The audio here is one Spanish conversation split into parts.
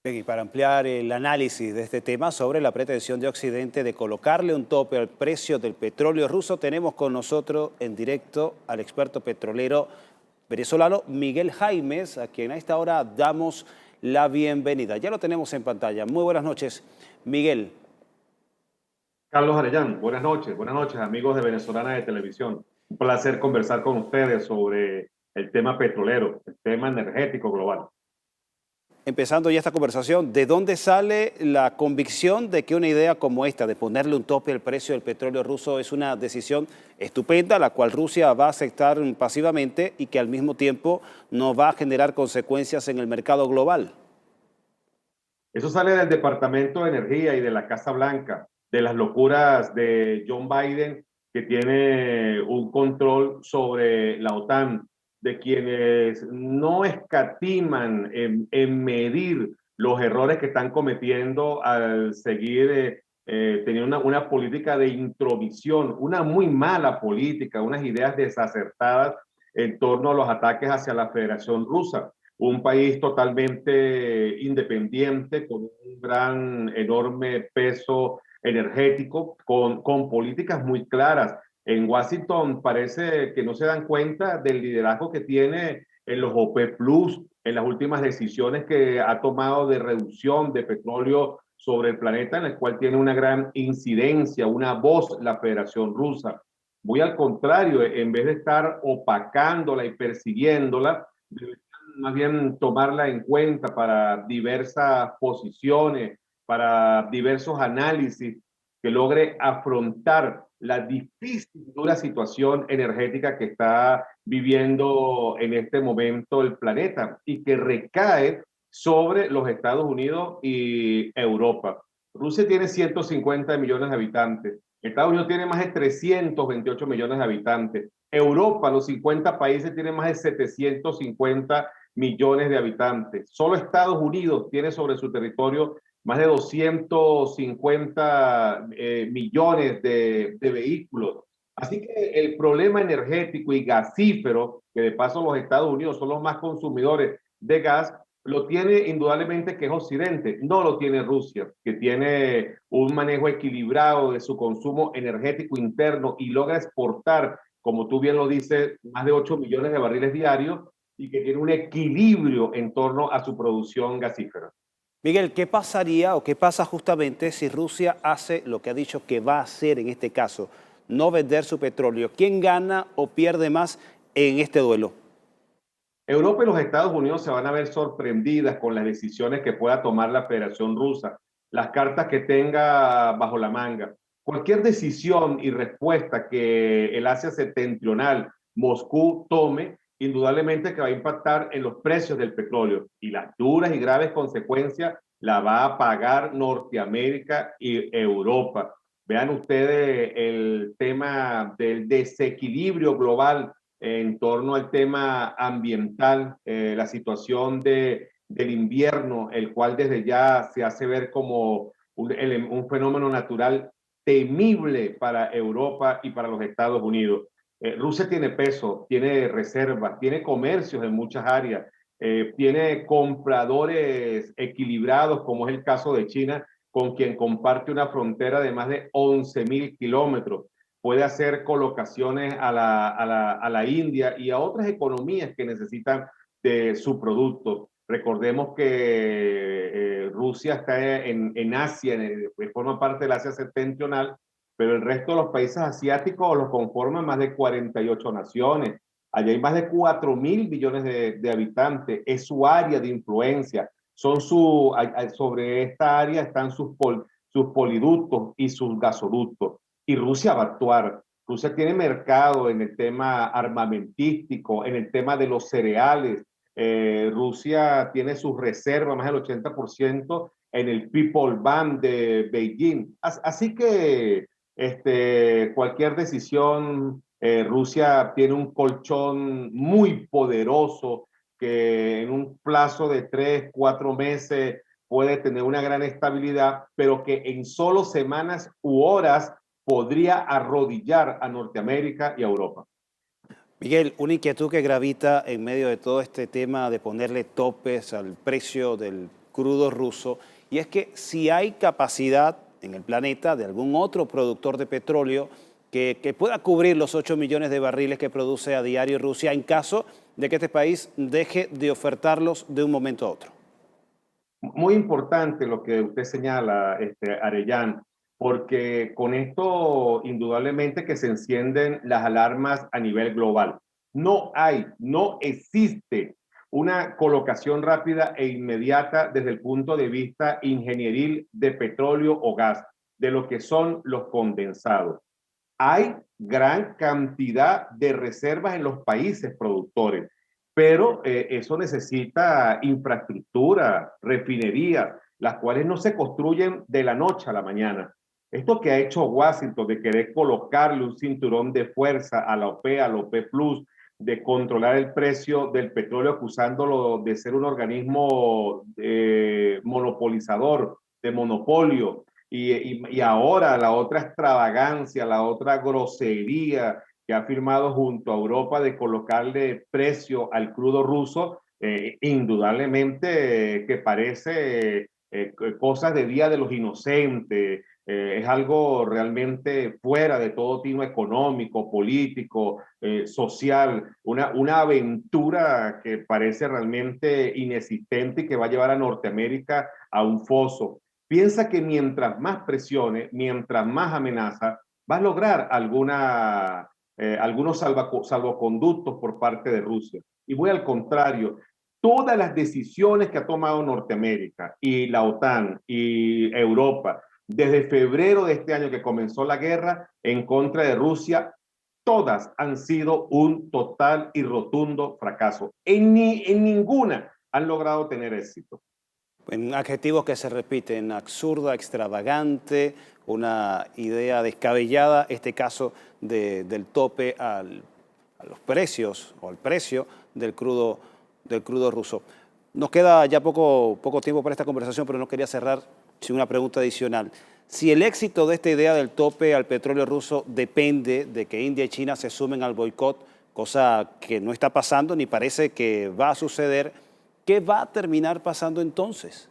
Bien, y para ampliar el análisis de este tema sobre la pretensión de Occidente de colocarle un tope al precio del petróleo ruso, tenemos con nosotros en directo al experto petrolero venezolano Miguel Jaimes, a quien a esta hora damos la bienvenida. Ya lo tenemos en pantalla. Muy buenas noches, Miguel. Carlos Arellán, buenas noches amigos de Venezolana de Televisión. Un placer conversar con ustedes sobre el tema petrolero, el tema energético global. Empezando ya esta conversación, ¿de dónde sale la convicción de que una idea como esta, de ponerle un tope al precio del petróleo ruso, es una decisión estupenda, la cual Rusia va a aceptar pasivamente y que al mismo tiempo no va a generar consecuencias en el mercado global? Eso sale del Departamento de Energía y de la Casa Blanca, de las locuras de John Biden, que tiene un control sobre la OTAN, de quienes no escatiman en medir los errores que están cometiendo al seguir teniendo una política de intromisión, una muy mala política, unas ideas desacertadas en torno a los ataques hacia la Federación Rusa, un país totalmente independiente, con un gran, enorme peso energético, con políticas muy claras. En Washington parece que no se dan cuenta del liderazgo que tiene en los OPEP Plus, en las últimas decisiones que ha tomado de reducción de petróleo sobre el planeta, en el cual tiene una gran incidencia, una voz la Federación Rusa. Muy al contrario, en vez de estar opacándola y persiguiéndola, más bien tomarla en cuenta para diversas posiciones, para diversos análisis, que logre afrontar la difícil, dura situación energética que está viviendo en este momento el planeta y que recae sobre los Estados Unidos y Europa. Rusia tiene 150 millones de habitantes, Estados Unidos tiene más de 328 millones de habitantes, Europa, los 50 países, tienen más de 750 millones de habitantes. Solo Estados Unidos tiene sobre su territorio más de 250 millones de vehículos. Así que el problema energético y gasífero, que de paso los Estados Unidos son los más consumidores de gas, lo tiene indudablemente que es Occidente, no lo tiene Rusia, que tiene un manejo equilibrado de su consumo energético interno y logra exportar, como tú bien lo dices, más de 8 millones de barriles diarios y que tiene un equilibrio en torno a su producción gasífera. Miguel, ¿qué pasaría o qué pasa justamente si Rusia hace lo que ha dicho que va a hacer en este caso, no vender su petróleo? ¿Quién gana o pierde más en este duelo? Europa y los Estados Unidos se van a ver sorprendidas con las decisiones que pueda tomar la Federación Rusa, las cartas que tenga bajo la manga. Cualquier decisión y respuesta que el Asia septentrional, Moscú, tome, indudablemente que va a impactar en los precios del petróleo y las duras y graves consecuencias la va a pagar Norteamérica y Europa. Vean ustedes el tema del desequilibrio global en torno al tema ambiental, la situación del invierno, el cual desde ya se hace ver como un fenómeno natural temible para Europa y para los Estados Unidos. Rusia tiene peso, tiene reservas, tiene comercios en muchas áreas, tiene compradores equilibrados, como es el caso de China, con quien comparte una frontera de más de 11.000 kilómetros. Puede hacer colocaciones a la India y a otras economías que necesitan de su producto. Recordemos que Rusia está en Asia, forma parte del Asia septentrional, pero el resto de los países asiáticos los conforman más de 48 naciones. Allí hay más de 4.000 millones de habitantes. Es su área de influencia. Sobre esta área están sus poliductos y sus gasoductos. Y Rusia va a actuar. Rusia tiene mercado en el tema armamentístico, en el tema de los cereales. Rusia tiene sus reservas, más del 80% en el People Bank de Beijing. Así que cualquier decisión, Rusia tiene un colchón muy poderoso que en un plazo de 3, 4 meses puede tener una gran estabilidad, pero que en solo semanas u horas podría arrodillar a Norteamérica y a Europa. Miguel, una inquietud que gravita en medio de todo este tema de ponerle topes al precio del crudo ruso. Y es que si hay capacidad en el planeta de algún otro productor de petróleo que pueda cubrir los 8 millones de barriles que produce a diario Rusia en caso de que este país deje de ofertarlos de un momento a otro. Muy importante lo que usted señala, Arellán, porque con esto indudablemente que se encienden las alarmas a nivel global. No existe una colocación rápida e inmediata desde el punto de vista ingenieril de petróleo o gas, de lo que son los condensados. Hay gran cantidad de reservas en los países productores, pero eso necesita infraestructura, refinerías, las cuales no se construyen de la noche a la mañana. Esto que ha hecho Washington de querer colocarle un cinturón de fuerza a la OPEP, a la OPEP Plus, de controlar el precio del petróleo acusándolo de ser un organismo monopolizador, de monopolio, y ahora la otra extravagancia, la otra grosería que ha firmado junto a Europa de colocarle precio al crudo ruso, indudablemente que parece cosas de Día de los Inocentes, es algo realmente fuera de todo tino económico, político, social, una aventura que parece realmente inexistente y que va a llevar a Norteamérica a un foso. Piensa que mientras más presiones, mientras más amenaza, va a lograr algunos salvoconductos por parte de Rusia. Y voy al contrario, todas las decisiones que ha tomado Norteamérica y la OTAN y Europa desde febrero de este año que comenzó la guerra en contra de Rusia, todas han sido un total y rotundo fracaso. En ninguna han logrado tener éxito. En adjetivos que se repiten: absurda, extravagante, una idea descabellada, este caso del tope a los precios o al precio del crudo ruso. Nos queda ya poco tiempo para esta conversación, pero no quería cerrar sin una pregunta adicional. Si el éxito de esta idea del tope al petróleo ruso depende de que India y China se sumen al boicot, cosa que no está pasando ni parece que va a suceder, ¿qué va a terminar pasando entonces?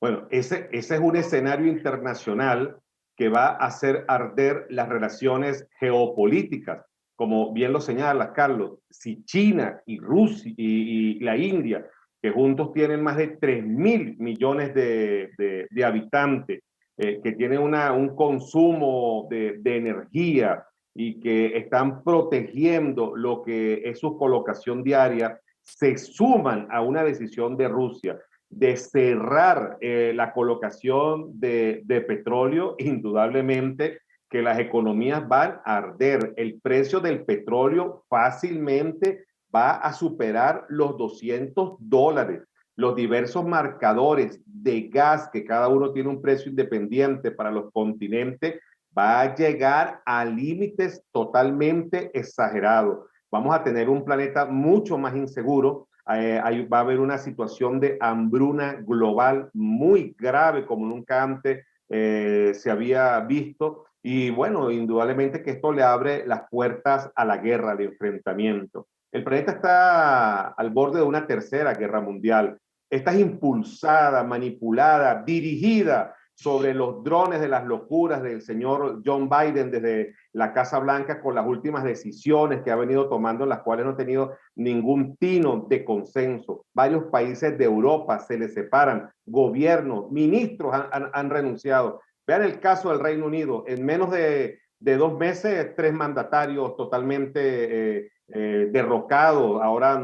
Bueno, ese es un escenario internacional que va a hacer arder las relaciones geopolíticas. Como bien lo señala Carlos, si China y Rusia y la India, que juntos tienen más de 3.000 millones de habitantes, que tienen un consumo de energía y que están protegiendo lo que es su colocación diaria, se suman a una decisión de Rusia de cerrar la colocación de petróleo, indudablemente que las economías van a arder. El precio del petróleo fácilmente va a superar los $200. Los diversos marcadores de gas, que cada uno tiene un precio independiente para los continentes, va a llegar a límites totalmente exagerados. Vamos a tener un planeta mucho más inseguro. Va a haber una situación de hambruna global muy grave como nunca antes se había visto. Y bueno, indudablemente que esto le abre las puertas a la guerra, al enfrentamiento. El planeta está al borde de una tercera guerra mundial. Esta es impulsada, manipulada, dirigida sobre los drones de las locuras del señor John Biden desde la Casa Blanca con las últimas decisiones que ha venido tomando, en las cuales no ha tenido ningún tino de consenso. Varios países de Europa se le separan, gobiernos, ministros han renunciado. Vean el caso del Reino Unido, en menos de 2 meses, 3 mandatarios totalmente derrocados. Ahora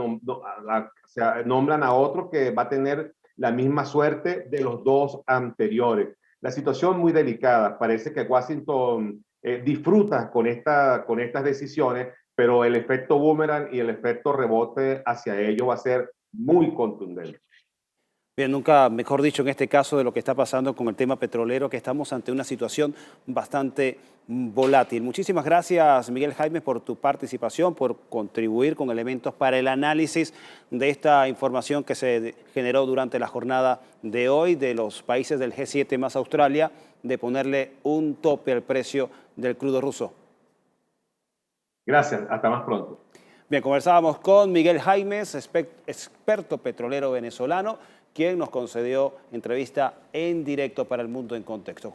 nombran a otro que va a tener la misma suerte de los dos anteriores. La situación muy delicada. Parece que Washington disfruta con estas decisiones, pero el efecto boomerang y el efecto rebote hacia ello va a ser muy contundente. Bien, nunca mejor dicho en este caso de lo que está pasando con el tema petrolero, que estamos ante una situación bastante volátil. Muchísimas gracias, Miguel Jaime, por tu participación, por contribuir con elementos para el análisis de esta información que se generó durante la jornada de hoy de los países del G7 más Australia, de ponerle un tope al precio del crudo ruso. Gracias, hasta más pronto. Bien, conversábamos con Miguel Jaimes, experto petrolero venezolano, quien nos concedió entrevista en directo para El Mundo en Contexto.